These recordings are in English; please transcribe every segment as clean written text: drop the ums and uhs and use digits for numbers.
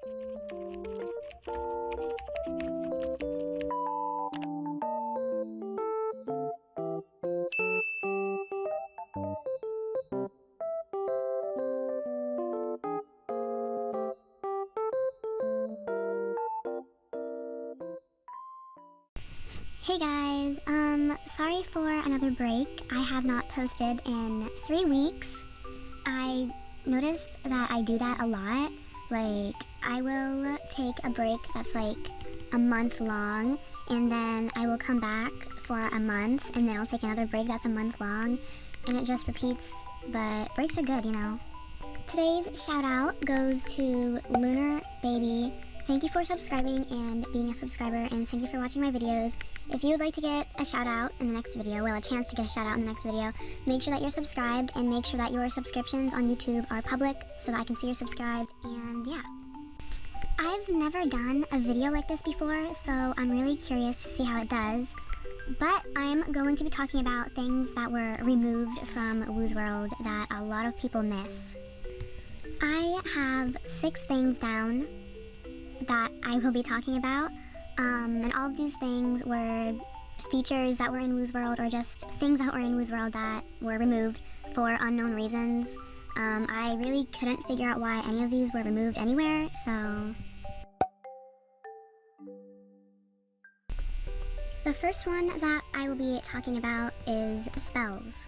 Hey guys, sorry for another break. I have not posted in 3 weeks. I noticed that I do that a lot. Like, I will take a break that's like a month long, and then I will come back for a month, and then I'll take another break that's a month long, and it just repeats, but breaks are good, you know. Today's shout out goes to Lunar Baby. Thank you for subscribing and being a subscriber, and thank you for watching my videos. If you would like to get a shout out in the next video, well, a chance to get a shout out in the next video, make sure that you're subscribed and make sure that your subscriptions on YouTube are public so that I can see you're subscribed, and yeah. I've never done a video like this before, so I'm really curious to see how it does, but I'm going to be talking about things that were removed from Woozworld that a lot of people miss. I have 6 things down that I will be talking about, and all of these things were features that were in Woozworld or just things that were in Woozworld that were removed for unknown reasons. I really couldn't figure out why any of these were removed anywhere, so... The first one that I will be talking about is spells.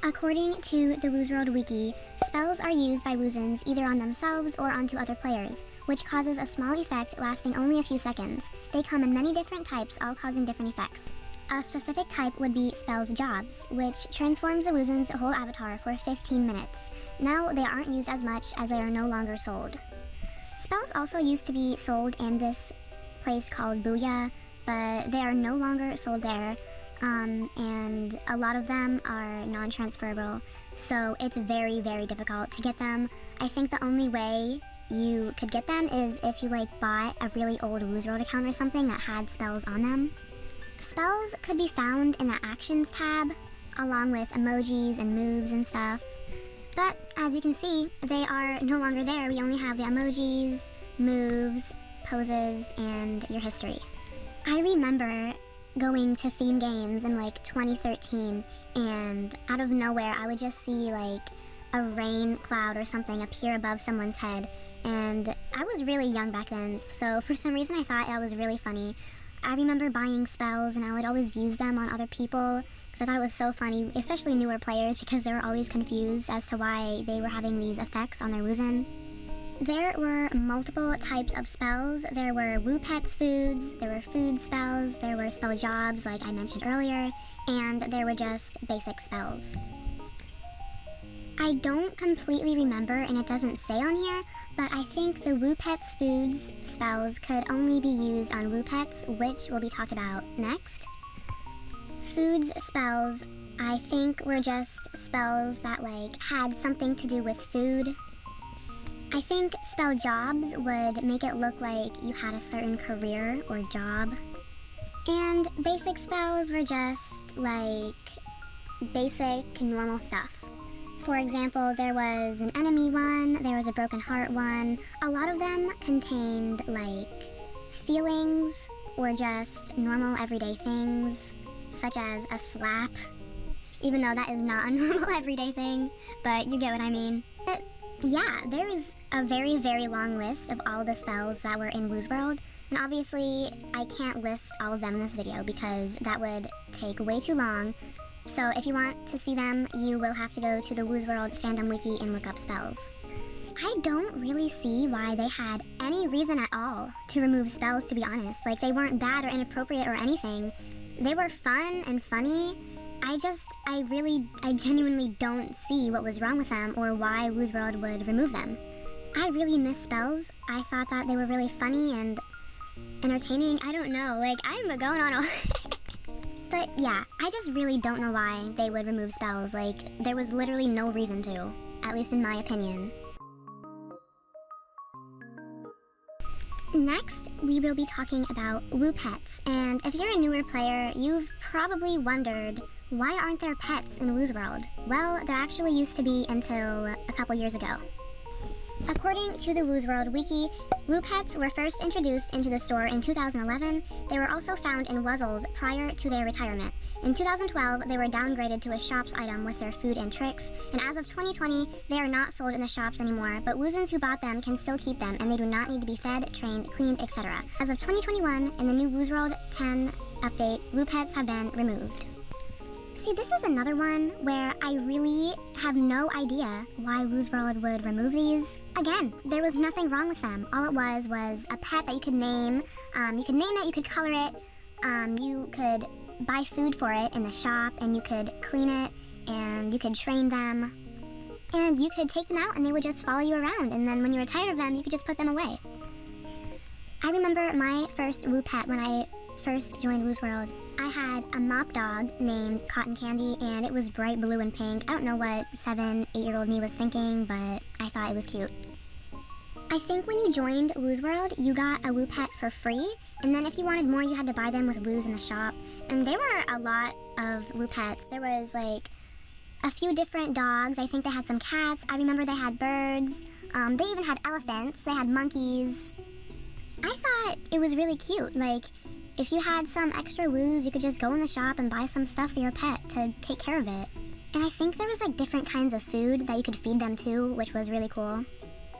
According to the Woozworld wiki, spells are used by Woozens either on themselves or onto other players, which causes a small effect lasting only a few seconds. They come in many different types, all causing different effects. A specific type would be spells jobs, which transforms a Woozen's whole avatar for 15 minutes. Now they aren't used as much as they are no longer sold. Spells also used to be sold in this place called 𝕀𝕟𝕤𝕝, but they are no longer sold there. And a lot of them are non-transferable, so it's very, very difficult to get them. I think the only way you could get them is if you like bought a really old Woozworld account or something that had spells on them. Spells could be found in the Actions tab, along with emojis and moves and stuff. But as you can see, they are no longer there. We only have the emojis, moves, poses, and your history. I remember going to theme games in like 2013, and out of nowhere I would just see like a rain cloud or something appear above someone's head, and I was really young back then, so for some reason I thought that was really funny. I remember buying spells and I would always use them on other people because I thought it was so funny, especially newer players, because they were always confused as to why they were having these effects on their Woozen. There were multiple types of spells. There were 𝕬𝕝ts foods, there were food spells, there were spell jobs like I mentioned earlier, and there were just basic spells. I don't completely remember, and it doesn't say on here, but I think the 𝕬𝕝ts foods spells could only be used on 𝕬𝕝ts, which will be talked about next. Foods spells, I think, were just spells that like had something to do with food. I think spell jobs would make it look like you had a certain career or job. And basic spells were just like basic normal stuff. For example, there was an enemy one, there was a broken heart one. A lot of them contained like feelings or just normal everyday things, such as a slap, even though that is not a normal everyday thing, but you get what I mean. Yeah, there's a very, very long list of all the spells that were in Woozworld, and obviously I can't list all of them in this video because that would take way too long. So if you want to see them, you will have to go to the Woozworld fandom wiki and look up spells. I don't really see why they had any reason at all to remove spells, to be honest. Like, they weren't bad or inappropriate or anything. They were fun and funny. I genuinely don't see what was wrong with them or why Woozworld would remove them. I really miss spells. I thought that they were really funny and entertaining. I don't know, like, I'm going on all... But yeah, I just really don't know why they would remove spells. Like, there was literally no reason to, at least in my opinion. Next, we will be talking about 𝕬𝕝ts, and if you're a newer player, you've probably wondered, why aren't there pets in Woozworld? Well, there actually used to be until a couple years ago. According to the Woozworld wiki, Woo pets were first introduced into the store in 2011. They were also found in Wuzzles prior to their retirement. In 2012, they were downgraded to a shops item with their food and tricks, and as of 2020, they are not sold in the shops anymore, but Woozens who bought them can still keep them, and they do not need to be fed, trained, cleaned, etc. As of 2021, in the new Woozworld 10 update, Woo pets have been removed. See, this is another one where I really have no idea why Woozworld would remove these. Again, there was nothing wrong with them. All it was a pet that you could name. You could name it, you could color it, you could buy food for it in the shop, and you could clean it, and you could train them, and you could take them out and they would just follow you around, and then when you were tired of them, you could just put them away. I remember my first Woo pet when I first joined Woozworld. I had a mop dog named Cotton Candy, and it was bright blue and pink. I don't know what 7, 8-year-old me was thinking, but I thought it was cute. I think when you joined Woozworld, you got a Woo pet for free, and then if you wanted more, you had to buy them with Woos in the shop. And there were a lot of Woo pets. There was like a few different dogs. I think they had some cats. I remember they had birds. They even had elephants. They had monkeys. I thought it was really cute. Like, if you had some extra Woos, you could just go in the shop and buy some stuff for your pet to take care of it. And I think there was like different kinds of food that you could feed them to, which was really cool.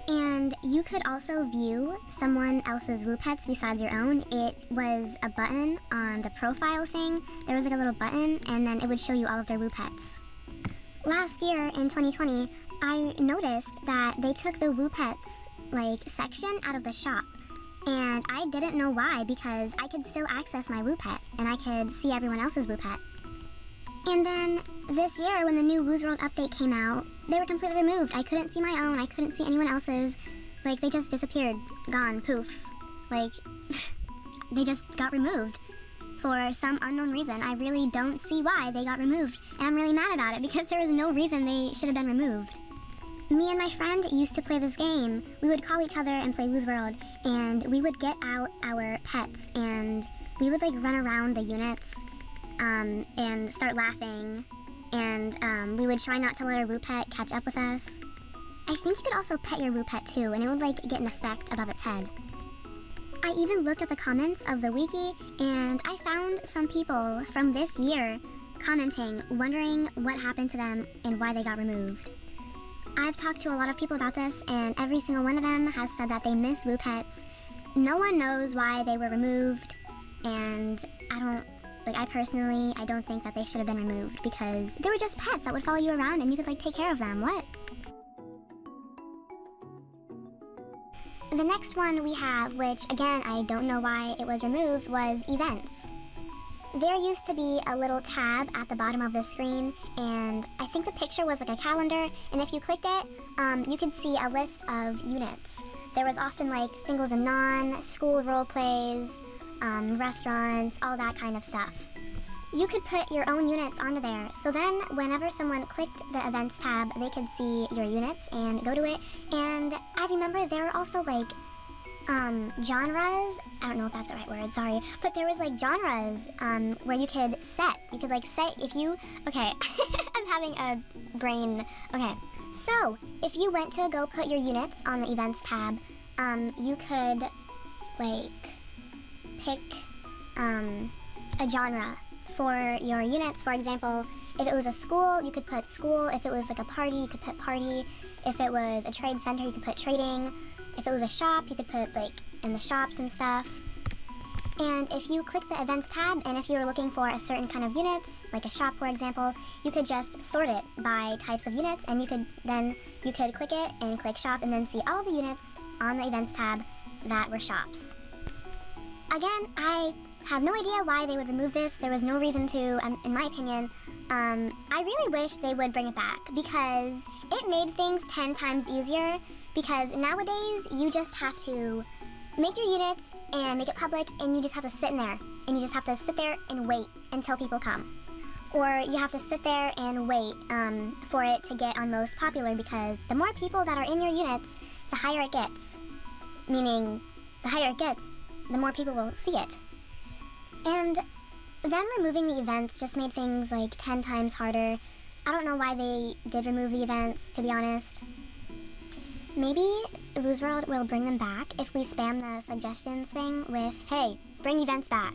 And you could also view someone else's Woo pets besides your own. It was a button on the profile thing. There was like a little button, and then it would show you all of their Woo pets. Last year, in 2020, I noticed that they took the Woo pets like section out of the shop. And I didn't know why, because I could still access my Woo pet, and I could see everyone else's Woo pet. And then this year, when the new Woozworld update came out, they were completely removed. I couldn't see my own, I couldn't see anyone else's. Like, they just disappeared. Gone. Poof. Like, they just got removed. For some unknown reason. I really don't see why they got removed. And I'm really mad about it, because there was no reason they should have been removed. Me and my friend used to play this game. We would call each other and play Woozworld, and we would get out our pets, and we would like run around the units, and start laughing, and we would try not to let our Woo pet catch up with us. I think you could also pet your Woo pet too, and it would like get an effect above its head. I even looked at the comments of the wiki, and I found some people from this year commenting, wondering what happened to them and why they got removed. I've talked to a lot of people about this, and every single one of them has said that they miss Woo pets. No one knows why they were removed, and I personally don't think that they should have been removed, because they were just pets that would follow you around and you could like take care of them. What? The next one we have, which again I don't know why it was removed, was events. There used to be a little tab at the bottom of the screen, and I think the picture was like a calendar, and if you clicked it, you could see a list of units. There was often like singles and non, school role plays, restaurants, all that kind of stuff. You could put your own units onto there, so then whenever someone clicked the events tab, they could see your units and go to it. And I remember there were also like genres. I don't know if that's the right word, sorry, but there was like genres where you could set if you, okay, I'm having a brain, okay, so if you went to go put your units on the events tab, you could like pick a genre for your units. For example, if it was a school, you could put school. If it was like a party, you could put party. If it was a trade center, you could put trading. If it was a shop, you could put like in the shops and stuff. And if you click the events tab, and if you were looking for a certain kind of units, like a shop for example, you could just sort it by types of units, and you could click it and click shop and then see all the units on the events tab that were shops. Again, I have no idea why they would remove this. There was no reason to, in my opinion. I really wish they would bring it back, because it made things 10 times easier, because nowadays you just have to make your units and make it public, and you just have to sit in there, and you just have to sit there and wait until people come. Or you have to sit there and wait for it to get on most popular, because the more people that are in your units, the higher it gets. Meaning, the higher it gets, the more people will see it. And them removing the events just made things like 10 times harder. I don't know why they did remove the events, to be honest. Maybe Woozworld will bring them back if we spam the suggestions thing with, hey, bring events back.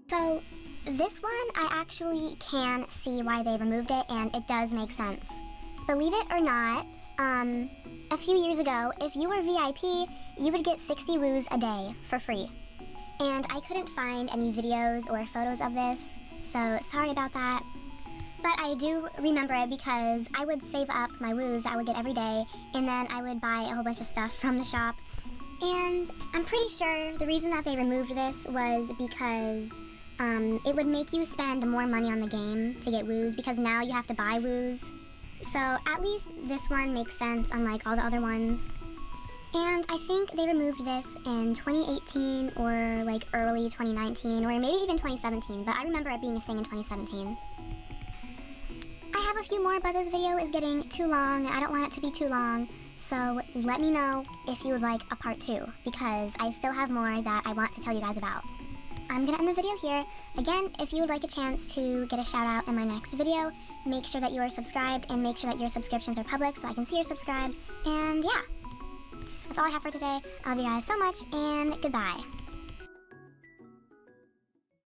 So this one, I actually can see why they removed it, and it does make sense. Believe it or not, a few years ago, if you were VIP, you would get 60 woos a day for free. And I couldn't find any videos or photos of this, so sorry about that. But I do remember it because I would save up my woos I would get every day, and then I would buy a whole bunch of stuff from the shop. And I'm pretty sure the reason that they removed this was because it would make you spend more money on the game to get woos, because now you have to buy woos. So at least this one makes sense, unlike all the other ones. And I think they removed this in 2018 or like early 2019 or maybe even 2017, but I remember it being a thing in 2017. I have a few more, but this video is getting too long and I don't want it to be too long, so let me know if you would like a part 2, because I still have more that I want to tell you guys about. I'm gonna end the video here. Again, if you would like a chance to get a shout out in my next video, make sure that you are subscribed and make sure that your subscriptions are public so I can see you're subscribed. And yeah, that's all I have for today. I love you guys so much, and goodbye.